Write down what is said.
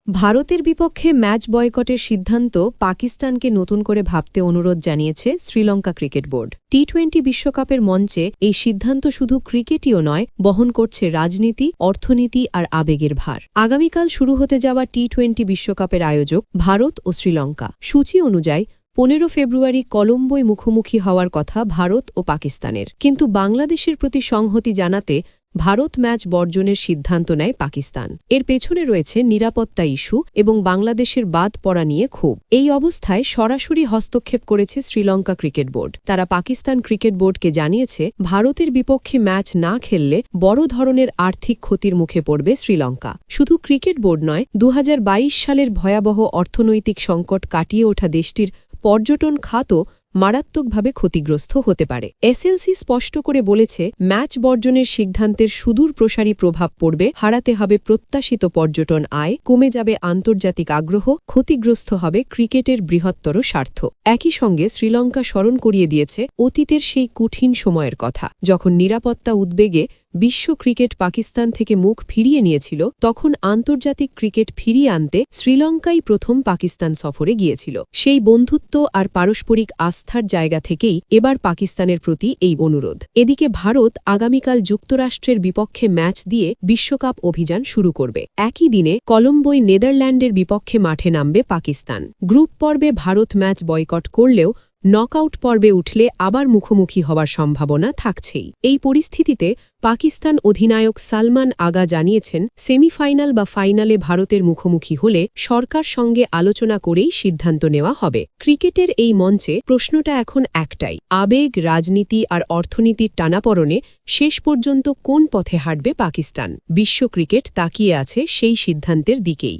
ভারতের বিপক্ষে ম্যাচ বয়কটের সিদ্ধান্ত পাকিস্তানকে নতুন করে ভাবতে অনুরোধ জানিয়েছে শ্রীলঙ্কা ক্রিকেট বোর্ড। টি-20 বিশ্বকাপের মঞ্চে এই সিদ্ধান্ত শুধু ক্রিকেটীয় নয়, বহন করছে রাজনীতি, অর্থনীতি আর আবেগের ভার। আগামীকাল শুরু হতে যাওয়া টি-20 বিশ্বকাপের আয়োজক ভারত ও শ্রীলঙ্কা। সূচি অনুযায়ী 15 ফেব্রুয়ারি কলম্বোয় মুখোমুখি হওয়ার কথা ভারত ও পাকিস্তানের, কিন্তু বাংলাদেশের প্রতি সংহতি জানাতে ভারত ম্যাচ বর্জনের সিদ্ধান্ত নেয় পাকিস্তান। এর পেছনে রয়েছে নিরাপত্তা ইস্যু এবং বাংলাদেশের বাদ পড়া নিয়ে ক্ষোভ। এই অবস্থায় সরাসরি হস্তক্ষেপ করেছে শ্রীলঙ্কা ক্রিকেট বোর্ড। তারা পাকিস্তান ক্রিকেট বোর্ডকে জানিয়েছে, ভারতের বিপক্ষে ম্যাচ না খেললে বড় ধরনের আর্থিক ক্ষতির মুখে পড়বে শ্রীলঙ্কা। শুধু ক্রিকেট বোর্ড নয়, 2022 সালের ভয়াবহ অর্থনৈতিক সংকট কাটিয়ে ওঠা দেশটির পর্যটন খাতও মারাত্মকভাবে ক্ষতিগ্রস্ত হতে পারে। এসএলসি স্পষ্ট করে বলেছে, ম্যাচ বর্জনের সিদ্ধান্তের সুদূর প্রসারী প্রভাব পড়বে, হারাতে হবে প্রত্যাশিত পর্যটন আয়, কমে যাবে আন্তর্জাতিক আগ্রহ, ক্ষতিগ্রস্ত হবে ক্রিকেটের বৃহত্তর স্বার্থ। একই সঙ্গে শ্রীলঙ্কা স্মরণ করিয়ে দিয়েছে অতীতের সেই কঠিন সময়ের কথা, যখন নিরাপত্তা উদ্বেগে বিশ্ব ক্রিকেট পাকিস্তান থেকে মুখ ফিরিয়ে নিয়েছিল। তখন আন্তর্জাতিক ক্রিকেট ফিরিয়ে আনতে শ্রীলঙ্কাই প্রথম পাকিস্তান সফরে গিয়েছিল। সেই বন্ধুত্ব আর পারস্পরিক আস্থার জায়গা থেকেই এবার পাকিস্তানের প্রতি এই অনুরোধ। এদিকে ভারত আগামীকাল যুক্তরাষ্ট্রের বিপক্ষে ম্যাচ দিয়ে বিশ্বকাপ অভিযান শুরু করবে। একই দিনে কলম্বোয় নেদারল্যান্ডের বিপক্ষে মাঠে নামবে পাকিস্তান। গ্রুপ পর্বে ভারত ম্যাচ বয়কট করলেও নকআউট পর্বে উঠলে আবার মুখোমুখি হওয়ার সম্ভাবনা থাকছেই। এই পরিস্থিতিতে পাকিস্তান অধিনায়ক সালমান আগা জানিয়েছেন, সেমিফাইনাল বা ফাইনালে ভারতের মুখোমুখি হলে সরকার সঙ্গে আলোচনা করেই সিদ্ধান্ত নেওয়া হবে। ক্রিকেটের এই মঞ্চে প্রশ্নটা এখন একটাই, আবেগ, রাজনীতি আর অর্থনীতির টানাপড়নে শেষ পর্যন্ত কোন পথে হাঁটবে পাকিস্তান? বিশ্ব ক্রিকেট তাকিয়ে আছে সেই সিদ্ধান্তের দিকেই।